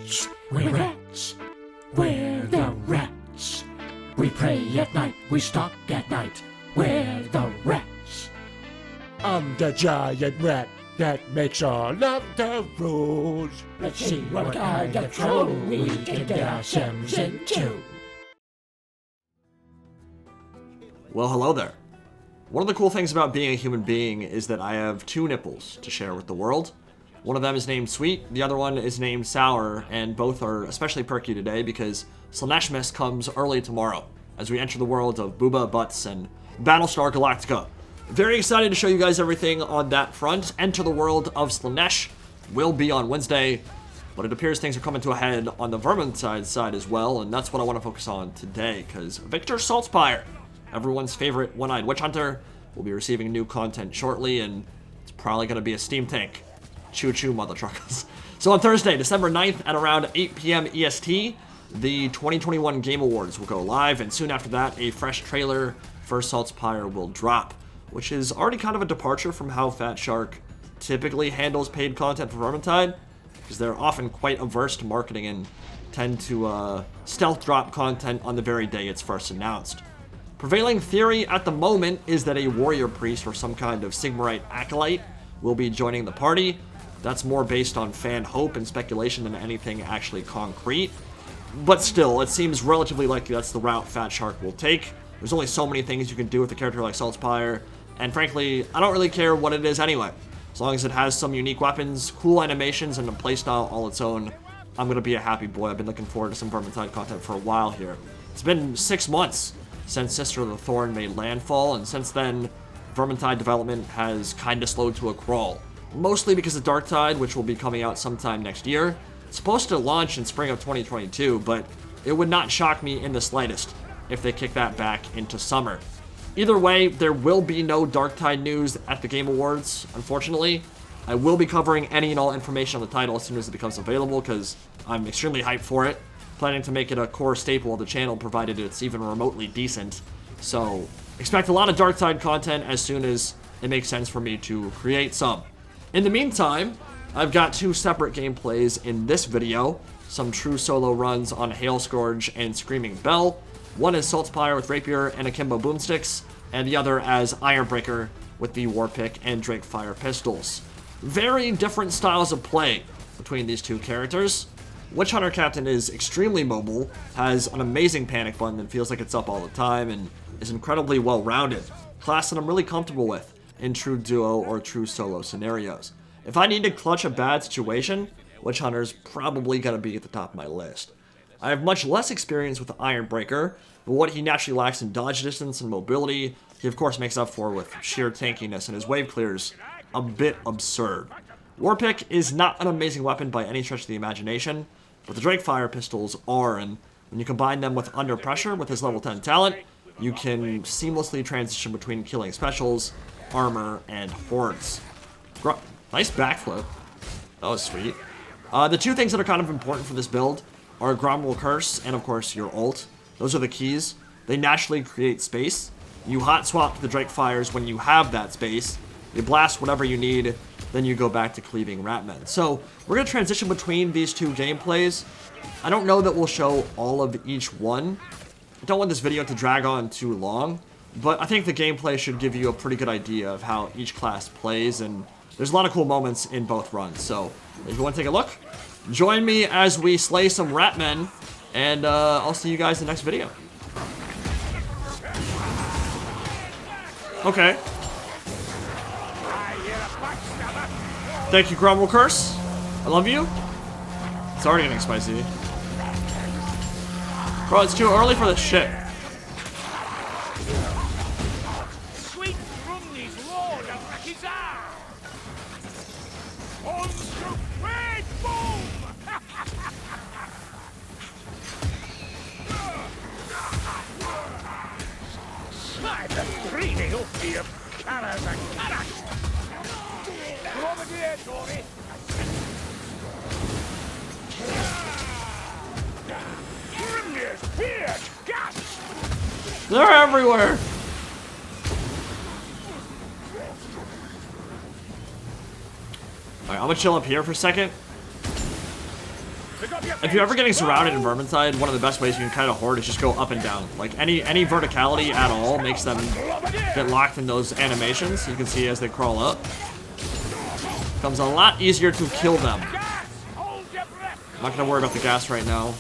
rats. We're rats. We're the rats. We pray at night. We stalk at night. We're the rats. I'm the giant rat that makes all of the rules. Let's see what kind of trouble we can get ourselves into. Well, hello there. One of the cool things about being a human being is that I have two nipples to share with the world. One of them is named Sweet, the other one is named Sour, and both are especially perky today because Slaaneshmas comes early tomorrow as we enter the world of Booba, Butts, and Battlestar Galactica. Very excited to show you guys everything on that front. Enter the world of Slaanesh will be on Wednesday, but it appears things are coming to a head on the Vermintide side as well, and that's what I want to focus on today, because Victor Saltzpyre, everyone's favorite one-eyed witch hunter, will be receiving new content shortly, and it's probably going to be a steam tank. Choo-choo, mother truckers. So on Thursday, December 9th at around 8 p.m. EST, the 2021 Game Awards will go live, and soon after that, a fresh trailer for Saltzpyre will drop, which is already kind of a departure from how Fat Shark typically handles paid content for Vermintide, because they're often quite averse to marketing and tend to stealth drop content on the very day it's first announced. Prevailing theory at the moment is that a warrior priest or some kind of Sigmarite acolyte will be joining the party. That's more based on fan hope and speculation than anything actually concrete. But still, it seems relatively likely that's the route Fat Shark will take. There's only so many things you can do with a character like Saltzpyre, and frankly, I don't really care what it is anyway. As long as it has some unique weapons, cool animations, and a playstyle all its own, I'm gonna be a happy boy. I've been looking forward to some Vermintide content for a while here. It's been 6 months since Sister of the Thorn made landfall, and since then, Vermintide development has kinda slowed to a crawl. Mostly because of Darktide, which will be coming out sometime next year. It's supposed to launch in spring of 2022, but it would not shock me in the slightest if they kick that back into summer. Either way, there will be no Darktide news at the Game Awards, unfortunately. I will be covering any and all information on the title as soon as it becomes available, because I'm extremely hyped for it. Planning to make it a core staple of the channel, provided it's even remotely decent. So, expect a lot of Darktide content as soon as it makes sense for me to create some. In the meantime, I've got two separate gameplays in this video. Some true solo runs on Hailscourge and Screaming Bell. One is Saltzpyre with Rapier and Akimbo Boomsticks, and the other as Ironbreaker with the War Pick and Drakefire pistols. Very different styles of play between these two characters. Witch Hunter Captain is extremely mobile, has an amazing panic button that feels like it's up all the time, and is incredibly well-rounded. Class that I'm really comfortable with in true duo or true solo scenarios. If I need to clutch a bad situation, Witch Hunter's probably going to be at the top of my list. I have much less experience with the Ironbreaker, but what he naturally lacks in dodge distance and mobility, he of course makes up for with sheer tankiness, and his wave clear's a bit absurd. War Pick is not an amazing weapon by any stretch of the imagination, but the Drakefire pistols are, and when you combine them with Under Pressure with his level 10 talent, you can seamlessly transition between killing specials, armor, and hordes. Nice backflip. That was sweet. The two things that are kind of important for this build are Gromwell Curse and, of course, your ult. Those are the keys. They naturally create space. You hot swap to the Drakefires when you have that space. You blast whatever you need, then you go back to cleaving Ratmen. So, we're going to transition between these two gameplays. I don't know that we'll show all of each one. I don't want this video to drag on too long, but I think the gameplay should give you a pretty good idea of how each class plays, and there's a lot of cool moments in both runs. So, if you want to take a look, join me as we slay some Ratmen, and I'll see you guys in the next video. Okay. Thank you, Gromwell Curse. I love you. It's already getting spicy. Bro, it's too early for this shit. Sweet Rumley's Lord of Rakizar! On to Red Boom! Slide the breathing off of Karas and Karas! Come over here, Dory! Grimness, fear, gas! They're everywhere. Alright, I'm gonna chill up here for a second. if you're ever getting surrounded in Vermintide, one of the best ways you can kind of horde is just go up and down. Like, any verticality at all makes them get locked in those animations. You can see as they crawl up. Becomes a lot easier to kill them. I'm not gonna worry about the gas right now.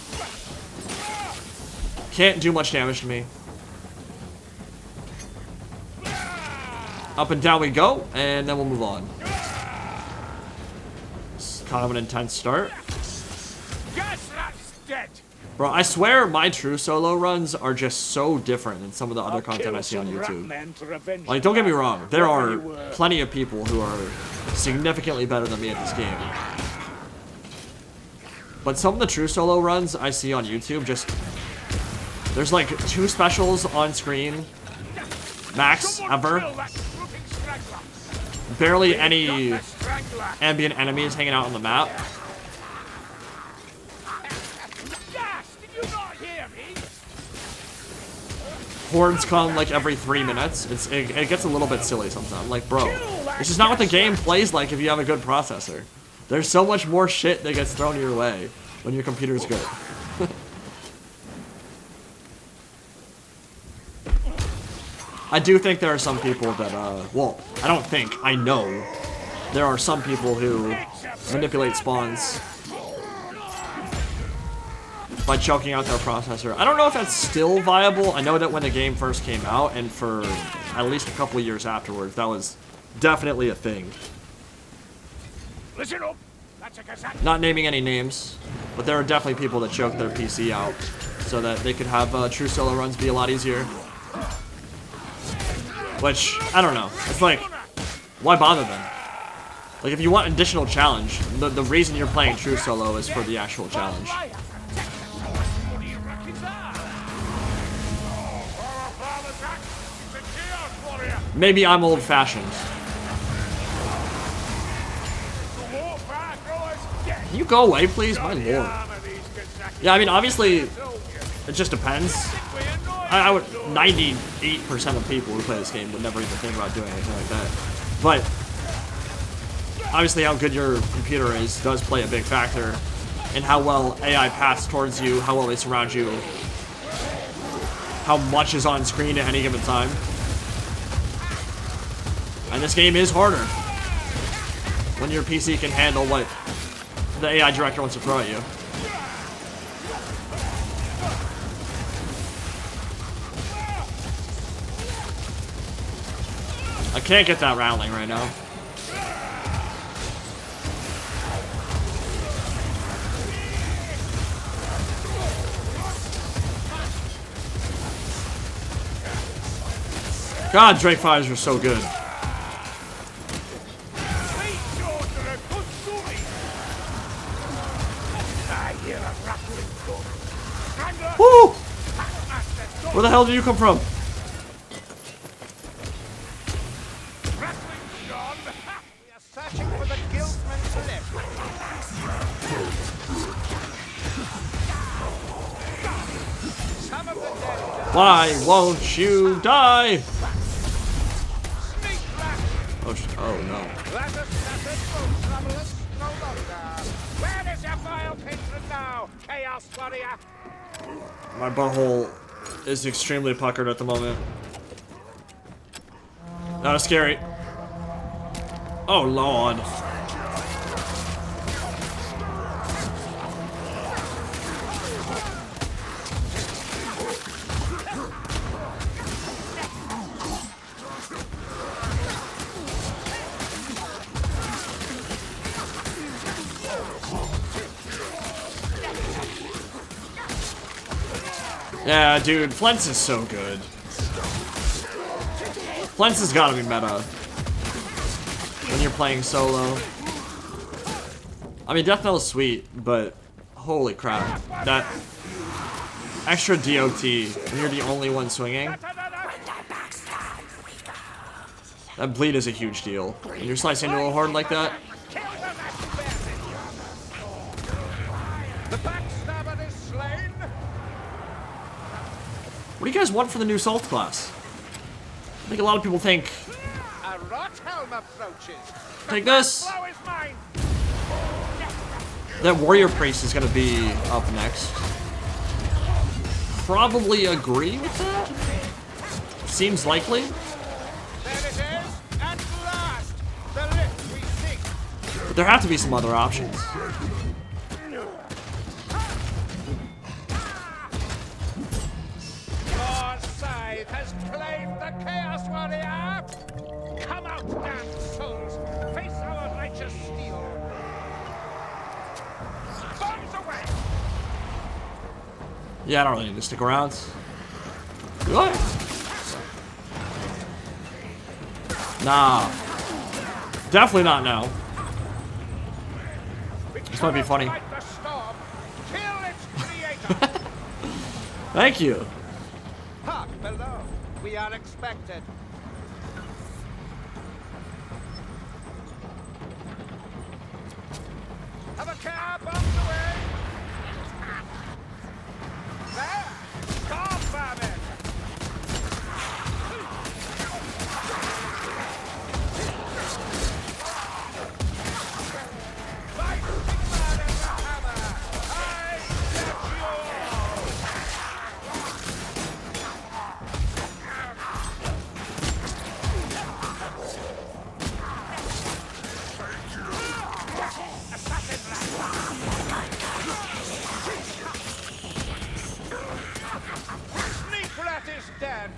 Can't do much damage to me. Up and down we go, and then we'll move on. It's kind of an intense start. Bro, I swear my true solo runs are just so different than some of the other content I see on YouTube. Like, don't get me wrong, there are plenty of people who are significantly better than me at this game. But some of the true solo runs I see on YouTube just... There's like 2 specials on screen, max, ever. Barely any ambient enemies hanging out on the map. Hordes come like every 3 minutes. It gets a little bit silly sometimes. Like, bro, this is not what the game plays like if you have a good processor. There's so much more shit that gets thrown your way when your computer's good. I do think there are some people that, well, I don't think, I know there are some people who manipulate spawns by choking out their processor. I don't know if that's still viable. I know that when the game first came out, and for at least a couple of years afterwards, that was definitely a thing. Listen up. That's a cassette. Not naming any names, but there are definitely people that choke their PC out so that they could have true solo runs be a lot easier. Which, I don't know. It's like, why bother then? Like, if you want additional challenge, the reason you're playing true solo is for the actual challenge. Maybe I'm old-fashioned. Can you go away, please? My lord. Yeah, I mean, obviously, it just depends. I would 98% of people who play this game would never even think about doing anything like that. But obviously, how good your computer is does play a big factor in how well AI paths towards you, how well they surround you, how much is on screen at any given time. And this game is harder when your PC can handle what the AI director wants to throw at you. I can't get that rattling right now. God, Drakefires are so good. Woo! Where the hell did you come from? Why won't you die? Oh no. Where is your vile patron now, Chaos Warrior? My butthole is extremely puckered at the moment. Not scary. Oh lord. Yeah, dude, Flens is so good. Flens has gotta be meta when you're playing solo. I mean, Death Knell is sweet, but holy crap. That extra DOT when you're the only one swinging. That bleed is a huge deal. When you're slicing into a horde like that. What do you guys want for the new Salt class? I think a lot of people think... Take this! That warrior priest is gonna be up next. Probably agree with that. Seems likely. There it is, at last! The lift we seek. But there have to be some other options. Your scythe has claimed the Chaos Warrior! Come out, damned souls! Face our righteous steel! Bombs away! Yeah, I don't really need to stick around. What? Nah. Definitely not now. This might be funny. Fight the storm, kill its creator! Thank you. Hark below, we are expected. Have a care, bombs away! There! Storm vermin! Fight Sigmar and the hammer! I get you all! Sneak rat is dead!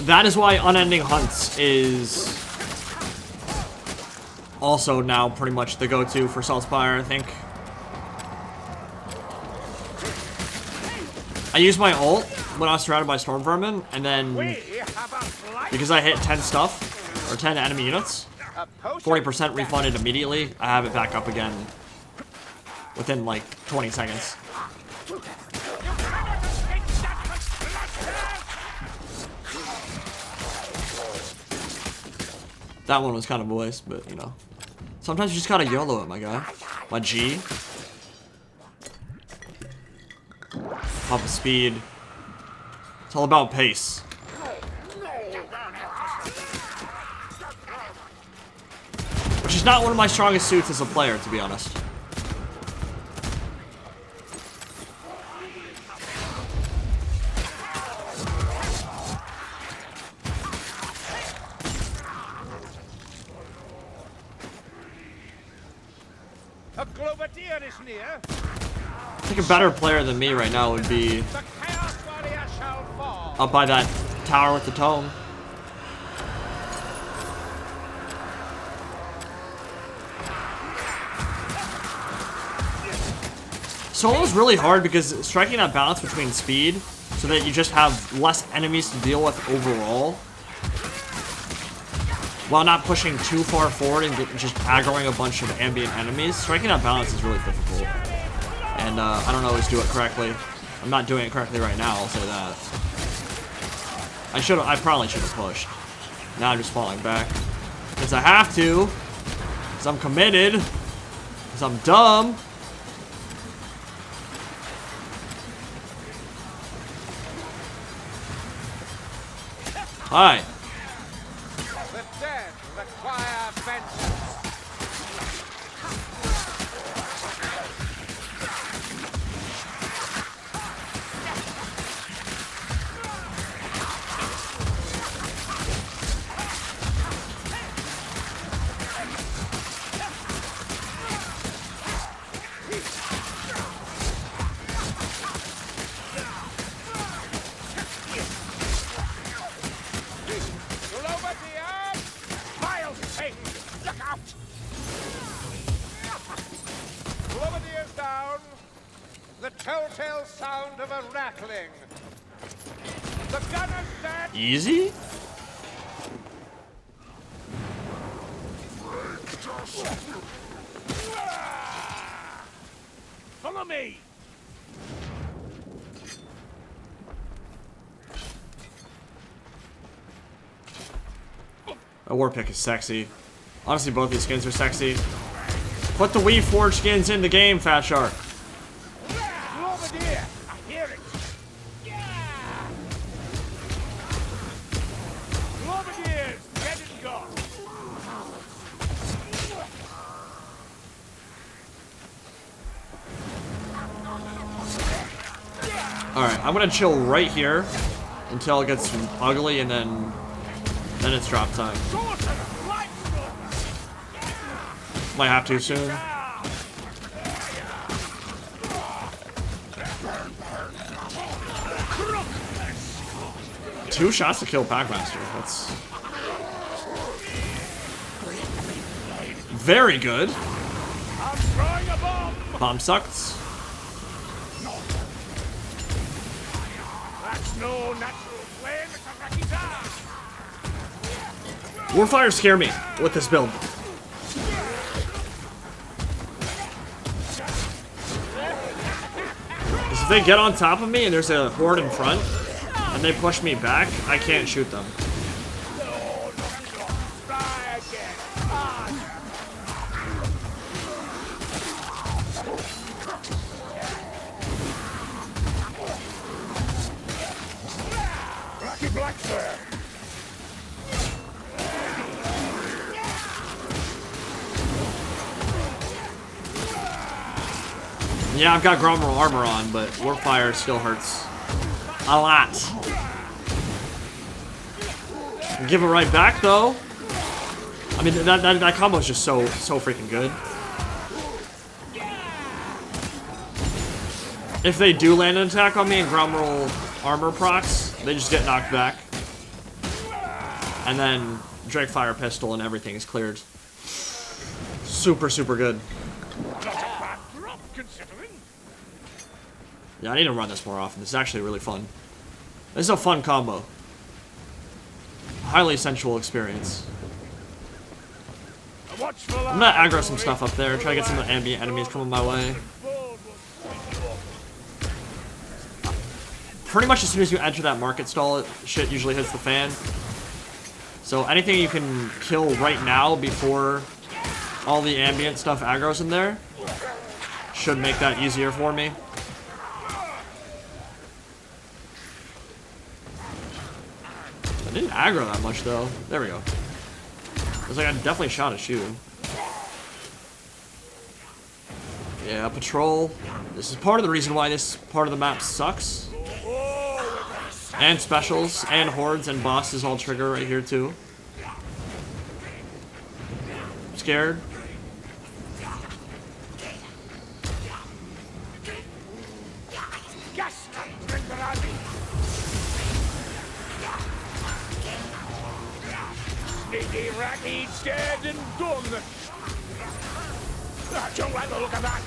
That is why Unending Hunts is also now pretty much the go-to for Saltzpyre, I think. I used my ult when I was surrounded by storm vermin, and then We have a flight! because I hit 10 stuff, or 10 enemy units, A potion 40% refunded immediately. I have it back up again within like 20 seconds. You cannot escape judgment! That one was kind of voice, but you know. Sometimes you just gotta YOLO it, my guy. My G. Pop of speed. It's all about pace. Which is not one of my strongest suits as a player, to be honest. A Globadier is near. I think a better player than me right now would be The Chaos Warrior shall fall. up by that tower with the tome. Solo's really hard because striking that balance between speed so that you just have less enemies to deal with overall while not pushing too far forward and just aggroing a bunch of ambient enemies. Striking that balance is really difficult. And I don't always do it correctly. I'm not doing it correctly right now, I'll say that. I probably should have pushed. Now I'm just falling back. Because I have to. Because I'm committed. Because I'm dumb. Alright. The dead require vengeance. Globadier! Vile thing! Look out! Globadier's down. The telltale sound of a rattling. The gunner's dead. Easy? Follow me! A war pick is sexy. Honestly, both these skins are sexy. Put the Weave Forge skins in the game, Fat Shark. Globadier! I hear it! Alright, I'm gonna chill right here until it gets ugly, and then it's drop time. Might have to soon. 2 shots to kill Packmaster. That's very good. Bomb sucks. Warfire scare me with this build. Because if they get on top of me and there's a horde in front, and they push me back, I can't shoot them. Yeah, I've got Grommerl armor on, but Warfire still hurts a lot. Give it right back, though. I mean, that combo is just so freaking good. If they do land an attack on me and Grommerl armor procs, they just get knocked back. And then Drakefire pistol and everything is cleared. Super, super good. Yeah, I need to run this more often. This is actually really fun. This is a fun combo. Highly sensual experience. I'm gonna aggro some stuff up there, try to get some ambient enemies coming my way. Pretty much as soon as you enter that market stall, shit usually hits the fan. So anything you can kill right now before all the ambient stuff aggro's in there should make that easier for me. I didn't aggro that much though. There we go. It was like I definitely shot a shoe. Yeah, patrol. This is part of the reason why this part of the map sucks. And specials, and hordes, and bosses all trigger right here too. Scared. He's dead and done. I don't like the look of that.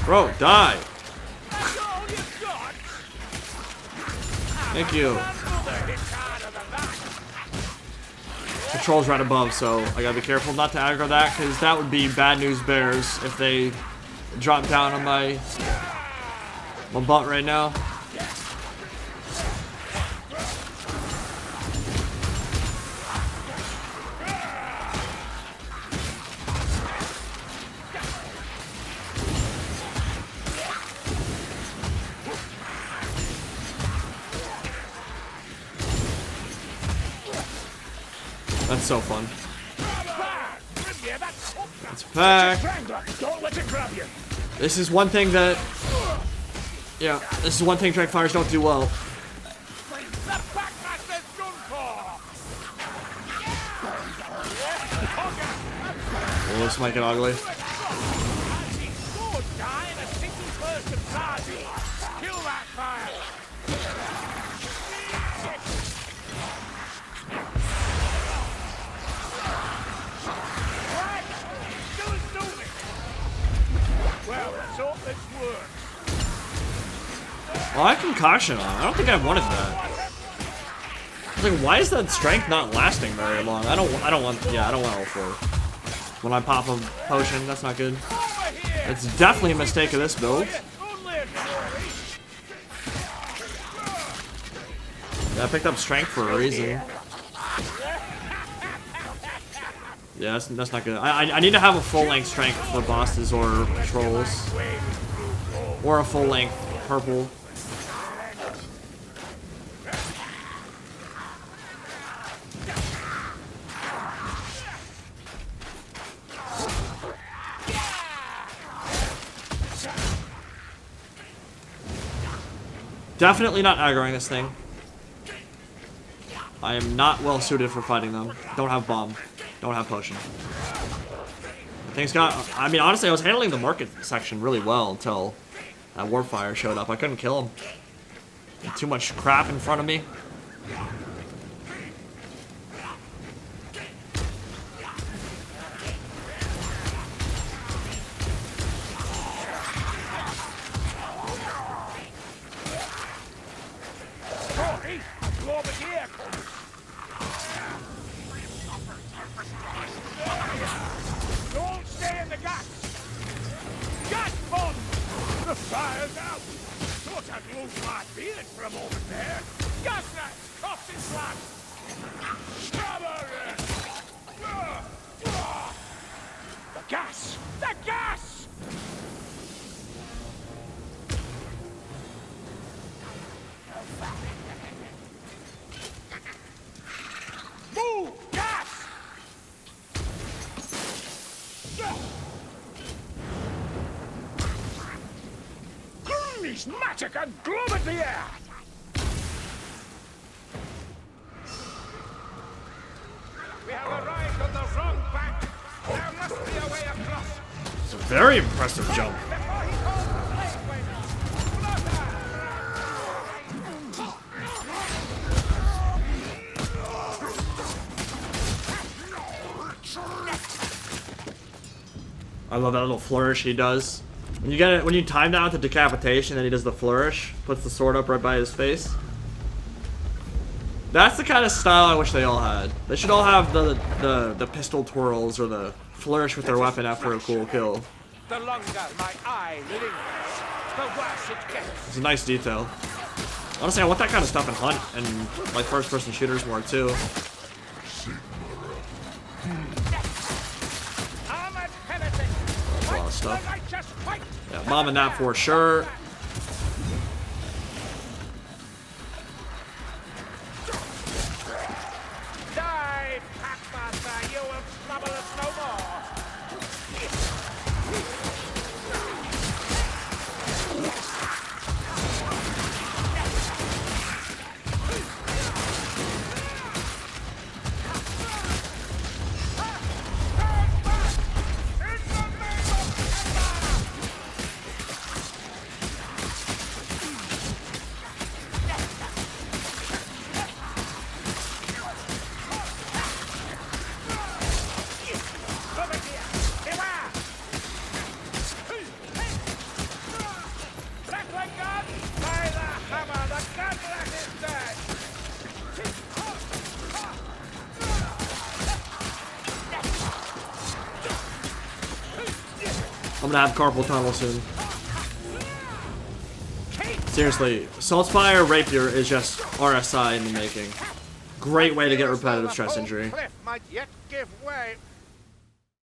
Bro, die! Thank you. Patrol's right above, so I gotta be careful not to aggro that, because that would be bad news bears if they drop down on my butt right now. That's so fun. It's back. This is one thing that... Yeah, this is one thing Drakefires don't do well. Oh, this might get ugly. Well, I have concoction on. I don't think I wanted that. I was like, why is that strength not lasting very long? I don't want all 4. when I pop a potion. That's not good. It's definitely a mistake of this build. Yeah, I picked up strength for a reason. Yeah, that's not good. I need to have a full-length strength for bosses or trolls. Or a full-length purple. Definitely not aggroing this thing. I am not well suited for fighting them. Don't have bomb. Don't have potion. The thing's got... I mean, honestly, I was handling the market section really well until that Warpfire showed up. I couldn't kill him. Too much crap in front of me. Don't stay in the gas! Gas bomb! The fire's out! Thought I'd lose my feeling for a moment there. Gas rats! Cops and slabs! The gas! The gas! Move! Gas! Magic and gloom in the air! We have arrived on the wrong bank. There must be a way across. It's a very impressive jump. Before he calls the lake I love that little flourish he does. When you get it, when you time that with the decapitation, then he does the flourish, puts the sword up right by his face. That's the kind of style I wish they all had. They should all have the pistol twirls or the flourish with their weapon after a cool kill. The longer my eye lingers, the worse it gets. It's a nice detail. Honestly, I want that kind of stuff in Hunt and like first-person shooters more too. Armored heretic. That's a lot of stuff. Righteous fight. Yeah, bombing that for sure. Die, Packmaster, you will trouble us no more. I'm gonna have carpal tunnel soon. Seriously, Saltzpyre Rapier is just RSI in the making. Great way to get repetitive stress injury. Cliff might yet give way.